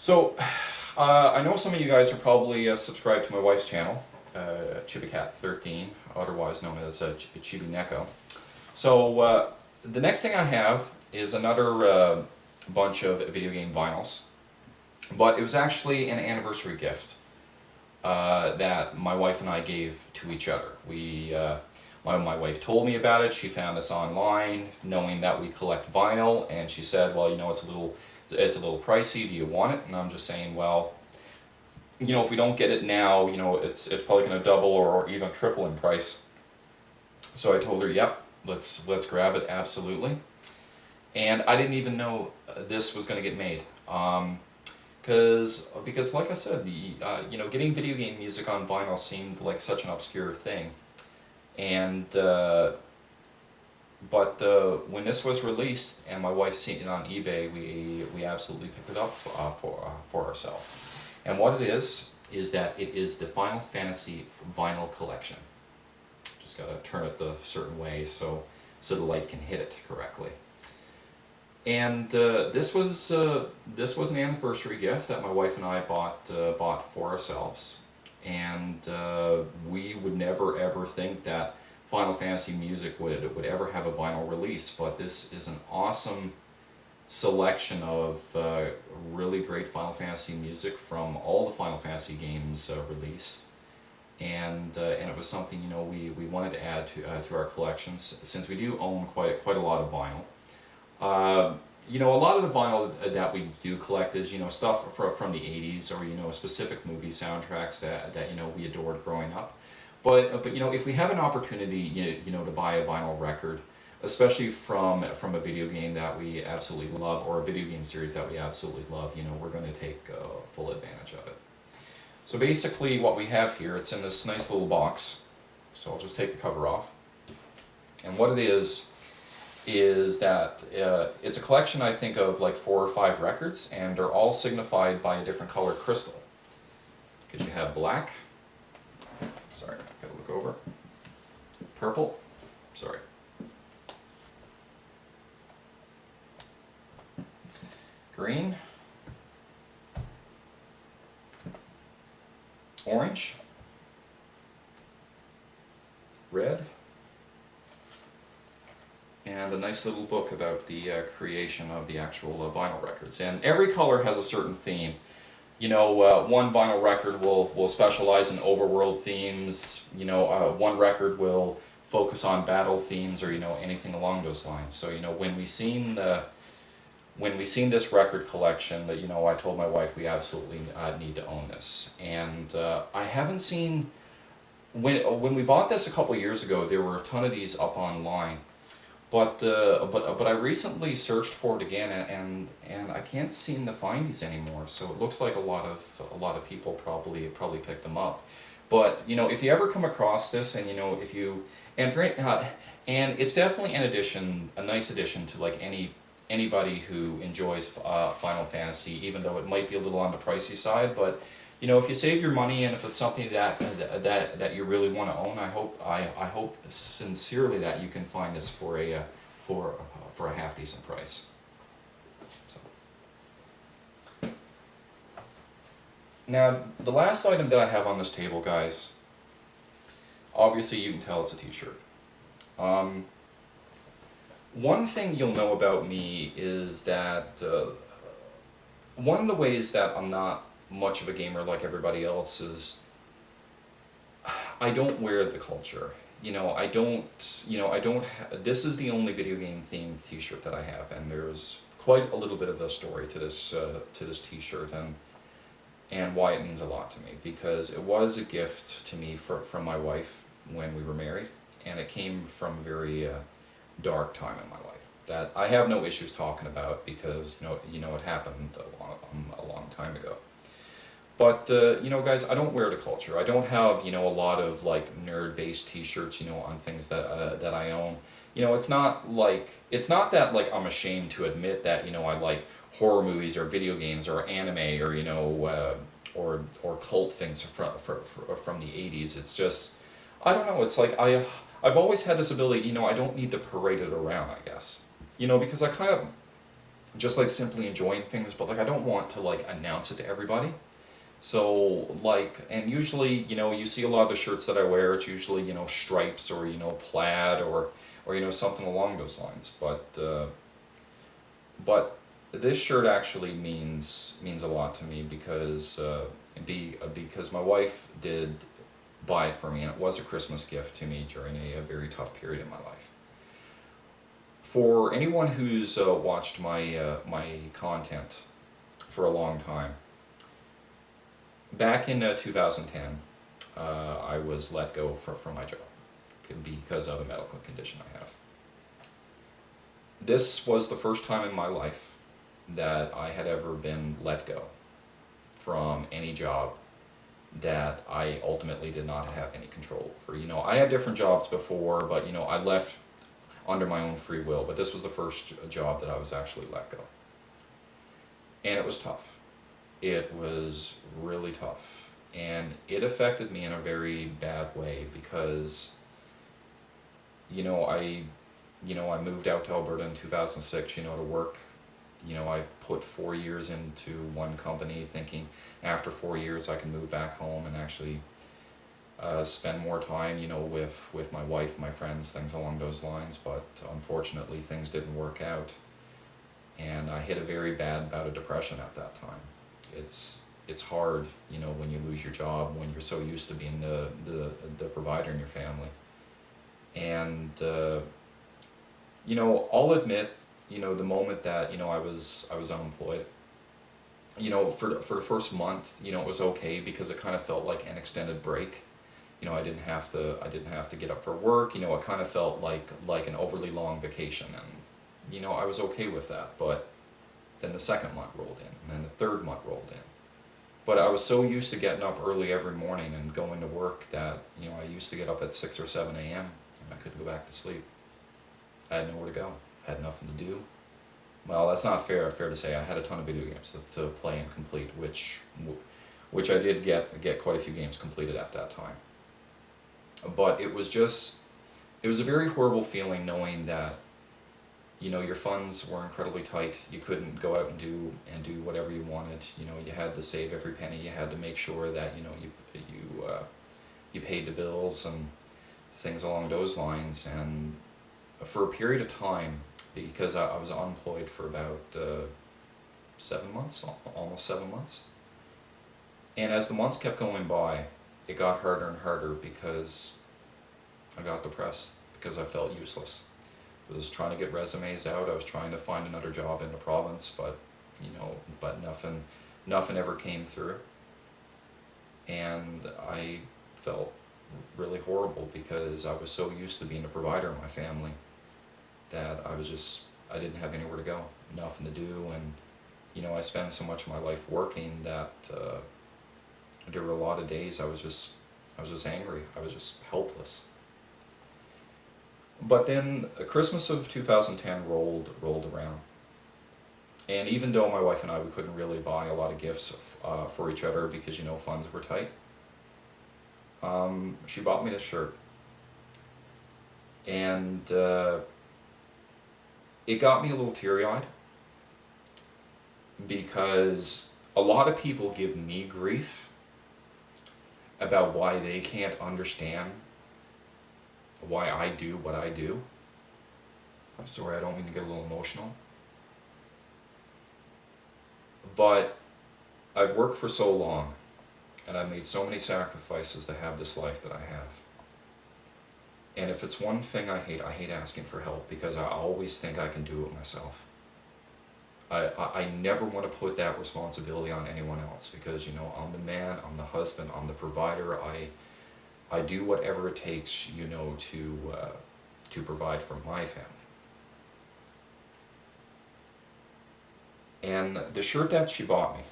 So, I know some of you guys are probably subscribed to my wife's channel, Chibicat13, otherwise known as Chibi Neko. So, the next thing I have is another bunch of video game vinyls, but it was actually an anniversary gift that my wife and I gave to each other. My wife told me about it. She found this online, knowing that we collect vinyl, and she said, "Well, you know, it's a little pricey. Do you want it?" And I'm just saying, well, you know, if we don't get it now, you know, it's probably going to double or even triple in price. So I told her, "Yep, let's grab it, absolutely." And I didn't even know this was going to get made. Because like I said, you know, getting video game music on vinyl seemed like such an obscure thing, and when this was released and my wife seen it on eBay, we absolutely picked it up for ourselves. And what it is that it is the Final Fantasy vinyl collection. Just gotta turn it the certain way so the light can hit it correctly. And this was an anniversary gift that my wife and I bought for ourselves, and we would never ever think that Final Fantasy music would ever have a vinyl release. But this is an awesome selection of really great Final Fantasy music from all the Final Fantasy games released, and it was something, you know, we wanted to add to our collections, since we do own quite a lot of vinyl. You know, a lot of the vinyl that we do collect is, you know, stuff from the 80s, or, you know, specific movie soundtracks that you know, we adored growing up. But you know, if we have an opportunity, you know, to buy a vinyl record, especially from a video game that we absolutely love, or a video game series that we absolutely love, you know, we're going to take full advantage of it. So basically what we have here, it's in this nice little box. So I'll just take the cover off. And what it is that it's a collection, I think, of like 4 or 5 records, and they're all signified by a different colored crystal. Because you have black, sorry, gotta look over, purple, sorry, green, orange, red, and a nice little book about the creation of the actual vinyl records. And every color has a certain theme. You know, one vinyl record will specialize in overworld themes. You know, one record will focus on battle themes, or, you know, anything along those lines. So, you know, when we seen this record collection, that, you know, I told my wife we absolutely need to own this. And I haven't seen, when we bought this a couple of years ago, there were a ton of these up online. But I recently searched for it again, and I can't seem to find these anymore. So it looks like a lot of people probably picked them up. But, you know, if you ever come across this, and, you know, if you and it's definitely a nice addition to like anybody who enjoys Final Fantasy, even though it might be a little on the pricey side. But, you know, if you save your money, and if it's something that you really want to own, I hope sincerely that you can find this for a half decent price. So. Now, the last item that I have on this table, guys, obviously you can tell it's a t-shirt. One thing you'll know about me is that one of the ways that I'm not much of a gamer like everybody else is I don't wear the culture. You know, this is the only video game themed t-shirt that I have, and there's quite a little bit of a story to this t-shirt, and why it means a lot to me, because it was a gift to me from my wife when we were married, and it came from a very dark time in my life that I have no issues talking about, because you know it happened a long time ago. But, you know, guys, I don't wear the culture. I don't have, you know, a lot of, like, nerd-based t-shirts, you know, on things that I own. You know, it's not that, like, I'm ashamed to admit that, you know, I like horror movies or video games or anime, or, you know, or cult things from the 80s. It's just, I don't know, it's like I've always had this ability, you know, I don't need to parade it around, I guess. You know, because just like simply enjoying things, but like I don't want to like announce it to everybody. So like, and usually, you know, you see a lot of the shirts that I wear, it's usually, you know, stripes or, you know, plaid or, you know, something along those lines. But this shirt actually means a lot to me because my wife did buy it for me, and it was a Christmas gift to me during a very tough period in my life. For anyone who's watched my content for a long time, back in 2010, I was let go from my job because of a medical condition I have. This was the first time in my life that I had ever been let go from any job that I ultimately did not have any control over. You know, I had different jobs before, but you know, I left under my own free will, but this was the first job that I was actually let go. And it was tough. It was really tough. And it affected me in a very bad way because, you know, I moved out to Alberta in 2006, you know, to work. You know, I put 4 years into one company thinking after 4 years I can move back home and actually spend more time, you know, with my wife, my friends, things along those lines. But unfortunately, things didn't work out. And I hit a very bad bout of depression at that time. It's hard, you know, when you lose your job, when you're so used to being the provider in your family. And, you know, I'll admit, you know, the moment that, you know, I was unemployed, you know, for the first month, you know, it was okay because it kind of felt like an extended break. You know, I didn't have to get up for work. You know, it kind of felt like an overly long vacation, and you know, I was okay with that. But then the second month rolled in, and then the third month rolled in. But I was so used to getting up early every morning and going to work that, you know, I used to get up at 6 or 7 a.m. and I couldn't go back to sleep. I had nowhere to go. I had nothing to do. Well, that's not fair to say. I had a ton of video games to play and complete, which I did get quite a few games completed at that time. But it was a very horrible feeling knowing that, you know, your funds were incredibly tight. You couldn't go out and do whatever you wanted. You know, you had to save every penny. You had to make sure that, you know, you paid the bills and things along those lines. And for a period of time, because I was unemployed for about 7 months, almost 7 months. And as the months kept going by, it got harder and harder because I got depressed, because I felt useless. I was trying to get resumes out. I was trying to find another job in the province, but nothing ever came through. And I felt really horrible because I was so used to being a provider in my family that I didn't have anywhere to go, nothing to do, and you know, I spent so much of my life working that there were a lot of days I was just angry. I was just helpless. But then Christmas of 2010 rolled around, and even though my wife and I, we couldn't really buy a lot of gifts for each other because, you know, funds were tight, she bought me this shirt, and it got me a little teary-eyed because a lot of people give me grief about why they can't understand why I do what I do. I'm sorry, I don't mean to get a little emotional. But I've worked for so long, and I've made so many sacrifices to have this life that I have. And if it's one thing I hate asking for help, because I always think I can do it myself. I never want to put that responsibility on anyone else because, you know, I'm the man, I'm the husband, I'm the provider. I do whatever it takes, you know, to provide for my family. And the shirt that she bought me,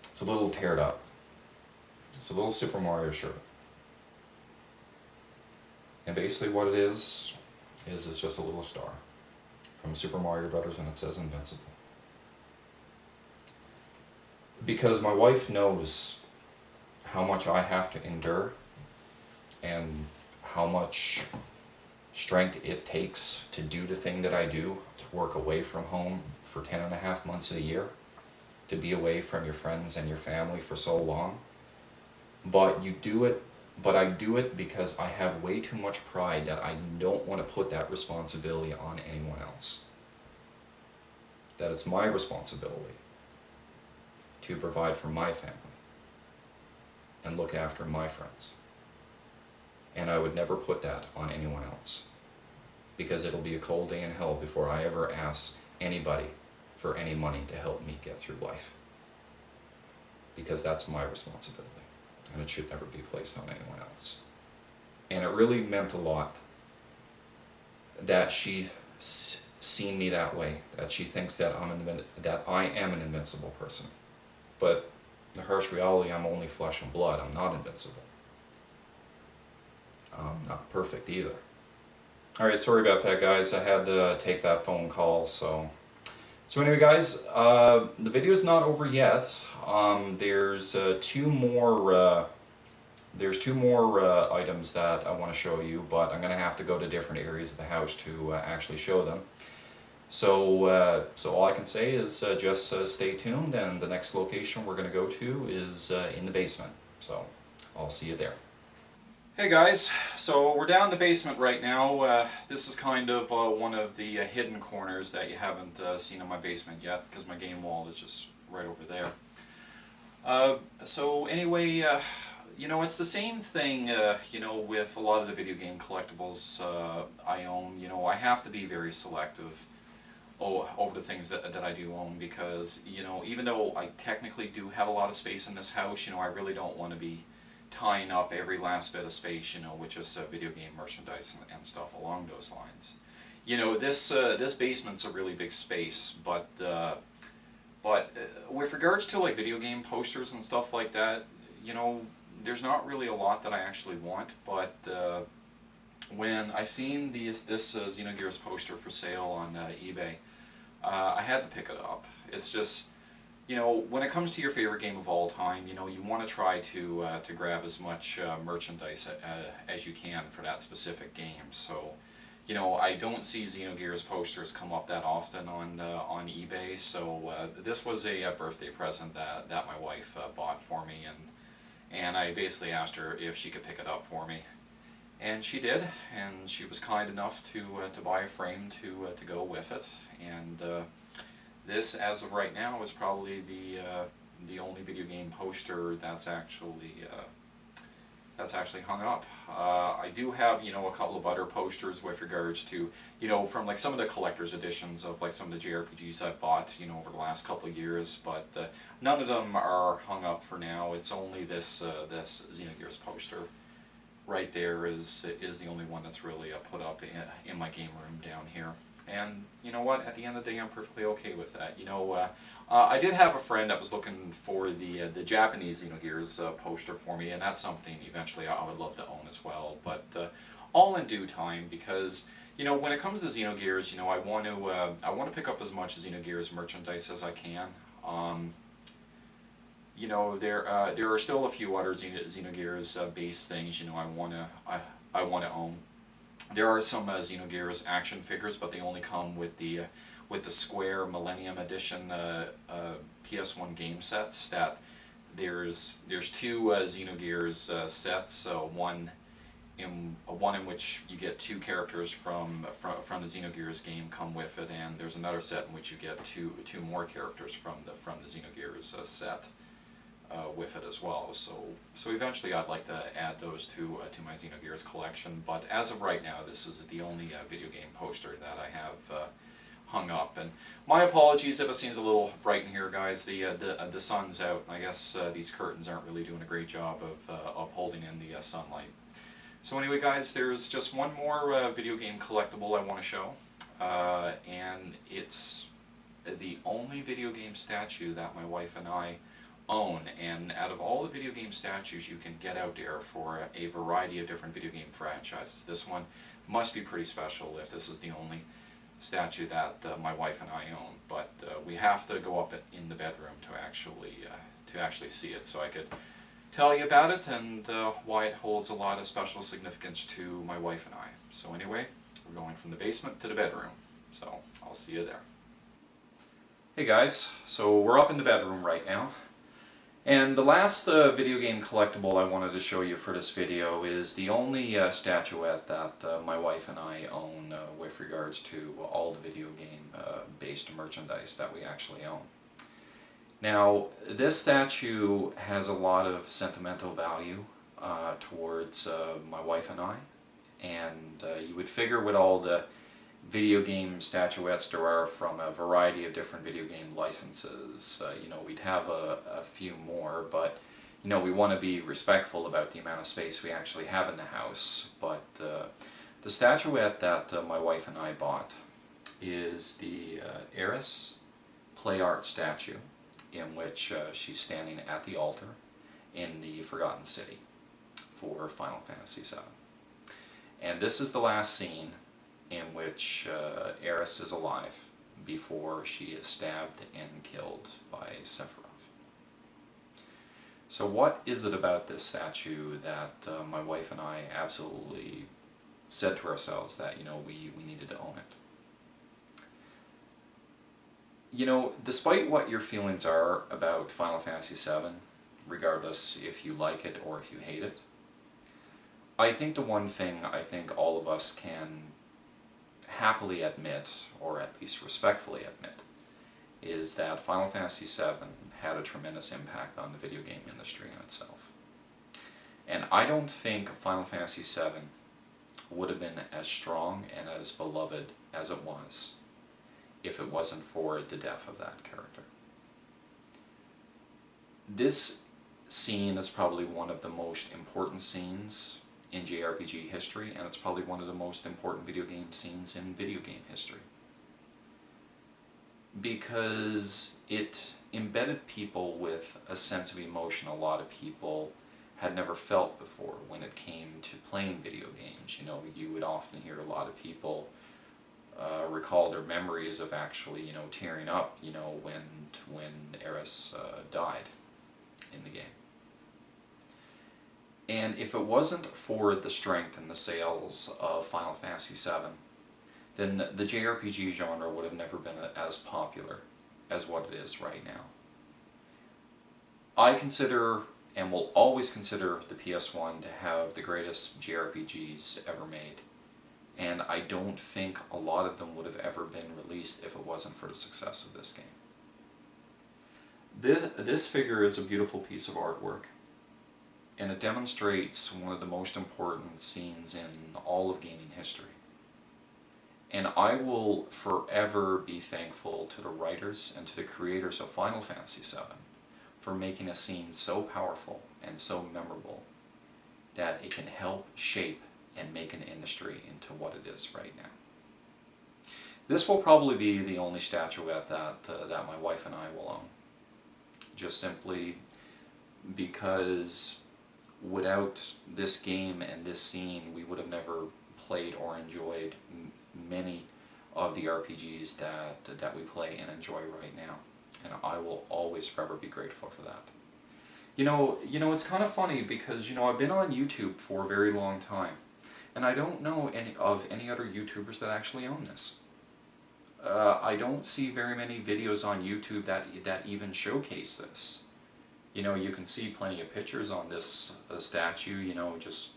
it's a little teared up. It's a little Super Mario shirt. And basically what it is it's just a little star from Super Mario Brothers, and it says Invincible. Because my wife knows how much I have to endure and how much strength it takes to do the thing that I do, to work away from home for 10.5 months of the year, to be away from your friends and your family for so long. But I do it because I have way too much pride that I don't want to put that responsibility on anyone else. That it's my responsibility to provide for my family and look after my friends. And I would never put that on anyone else, because it'll be a cold day in hell before I ever ask anybody for any money to help me get through life. Because that's my responsibility, and it should never be placed on anyone else. And it really meant a lot that she seen me that way, that she thinks that I am an invincible person. But the harsh reality, I'm only flesh and blood. I'm not invincible. I'm not perfect either. Alright, sorry about that, guys. I had to take that phone call. So anyway, guys, the video is not over yet. There's two more items that I want to show you, but I'm going to have to go to different areas of the house to actually show them. So all I can say is just stay tuned, and the next location we're going to go to is in the basement. So I'll see you there. Hey guys, so we're down in the basement right now. This is kind of one of the hidden corners that you haven't seen in my basement yet, because my game wall is just right over there. So anyway, you know, it's the same thing, you know, with a lot of the video game collectibles I own. You know, I have to be very selective over the things that I do own, because, you know, even though I technically do have a lot of space in this house, you know, I really don't want to be tying up every last bit of space, you know, with just video game merchandise and stuff along those lines. You know, this basement's a really big space, but with regards to like video game posters and stuff like that, you know, there's not really a lot that I actually want. But when I seen this Xenogears poster for sale on eBay, I had to pick it up. It's just, you know, when it comes to your favorite game of all time, you know, you want to try to grab as much merchandise as you can for that specific game. So, you know, I don't see Xenogears posters come up that often on eBay. So this was a birthday present that my wife bought for me, and I basically asked her if she could pick it up for me, and she did, and she was kind enough to buy a frame to go with it. And this, as of right now, is probably the only video game poster that's actually hung up. I do have, you know, a couple of other posters with regards to, you know, from like some of the collector's editions of like some of the JRPGs I've bought, you know, over the last couple of years, but none of them are hung up for now. It's only this Xenogears poster right there is the only one that's really put up in my game room down here. And you know what? At the end of the day, I'm perfectly okay with that. You know, I did have a friend that was looking for the Japanese Xenogears poster for me, and that's something eventually I would love to own as well. But all in due time, because you know, when it comes to Xenogears, you know, I want to pick up as much Xenogears merchandise as I can. You know, there are still a few other Xenogears base things, you know, I want to own. There are some Xenogears action figures, but they only come with the Square Millennium Edition PS1 game sets. That there's two Xenogears sets. One in which you get two characters from the Xenogears game come with it, and there's another set in which you get two more characters from the Xenogears set with it as well. So eventually I'd like to add those to my Xenogears collection, but as of right now, this is the only video game poster that I have hung up. And my apologies if it seems a little bright in here, guys. The sun's out, and I guess these curtains aren't really doing a great job of holding in the sunlight. So anyway, guys, there's just one more video game collectible I want to show, and it's the only video game statue that my wife and I own. And out of all the video game statues you can get out there for a variety of different video game franchises, this one must be pretty special if this is the only statue that my wife and I own. But we have to go up in the bedroom to actually see it, so I could tell you about it and why it holds a lot of special significance to my wife and I. So anyway, We're going from the basement to the bedroom, so I'll see you there. Hey guys, so we're up in the bedroom right now. And the last video game collectible I wanted to show you for this video is the only statuette that my wife and I own with regards to all the video game based merchandise that we actually own. Now, this statue has a lot of sentimental value towards my wife and I, and you would figure with all the video game statuettes there are from a variety of different video game licenses, you know, we'd have a few more, but you know, we want to be respectful about the amount of space we actually have in the house. But the statuette that my wife and I bought is the Eris play art statue, in which she's standing at the altar in the Forgotten City for Final Fantasy VII. And this is the last scene in which Eris is alive before she is stabbed and killed by Sephiroth. So what is it about this statue that my wife and I absolutely said to ourselves that, you know, we needed to own it? You know, despite what your feelings are about Final Fantasy VII, regardless if you like it or if you hate it, I think the one thing I think all of us can happily admit, or at least respectfully admit, is that Final Fantasy VII had a tremendous impact on the video game industry in itself. And I don't think Final Fantasy VII would have been as strong and as beloved as it was if it wasn't for the death of that character. This scene is probably one of the most important scenes in JRPG history, and it's probably one of the most important video game scenes in video game history. Because it embedded people with a sense of emotion a lot of people had never felt before when it came to playing video games. You know, you would often hear a lot of people recall their memories of actually, you know, tearing up, you know, when Eris died in the game. And if it wasn't for the strength and the sales of Final Fantasy VII, then the JRPG genre would have never been as popular as what it is right now. I consider, and will always consider, the PS1 to have the greatest JRPGs ever made. And I don't think a lot of them would have ever been released if it wasn't for the success of this game. This figure is a beautiful piece of artwork, and it demonstrates one of the most important scenes in all of gaming history. And I will forever be thankful to the writers and to the creators of Final Fantasy VII for making a scene so powerful and so memorable that it can help shape and make an industry into what it is right now. This will probably be the only statuette that my wife and I will own. Just simply because without this game and this scene, we would have never played or enjoyed many of the RPGs that we play and enjoy right now. And I will always forever be grateful for that. You know, it's kind of funny because, you know, I've been on YouTube for a very long time, and I don't know any other YouTubers that actually own this. I don't see very many videos on YouTube that even showcase this. You know, you can see plenty of pictures on this statue. You know, just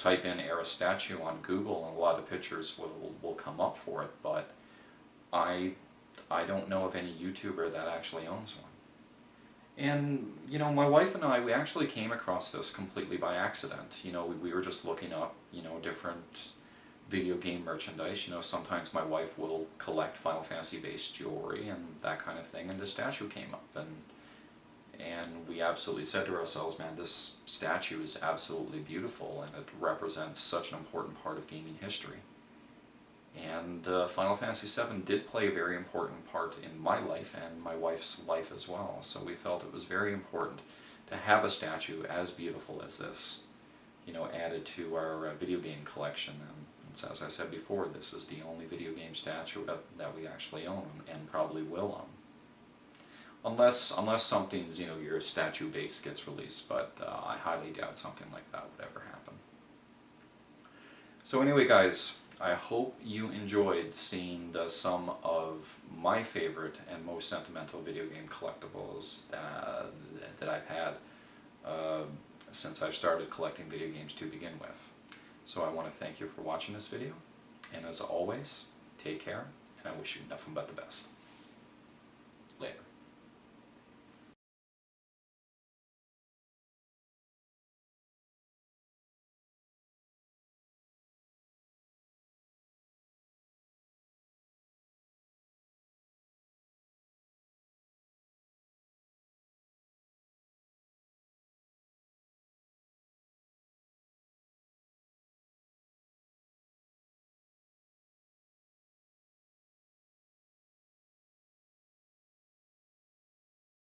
type in Eris statue on Google and a lot of pictures will come up for it, but I don't know of any YouTuber that actually owns one. And, you know, my wife and I, we actually came across this completely by accident. You know, we were just looking up, you know, different video game merchandise. You know, sometimes my wife will collect Final Fantasy based jewelry and that kind of thing, and the statue came up, and we absolutely said to ourselves, man, this statue is absolutely beautiful and it represents such an important part of gaming history. And Final Fantasy VII did play a very important part in my life and my wife's life as well, so we felt it was very important to have a statue as beautiful as this, you know, added to our video game collection. And as I said before, this is the only video game statue that we actually own and probably will own. Unless something's, you know, your statue base gets released, but I highly doubt something like that would ever happen. So anyway, guys, I hope you enjoyed seeing some of my favorite and most sentimental video game collectibles that I've had since I've started collecting video games to begin with. So I want to thank you for watching this video, and as always, take care, and I wish you nothing but the best. Later.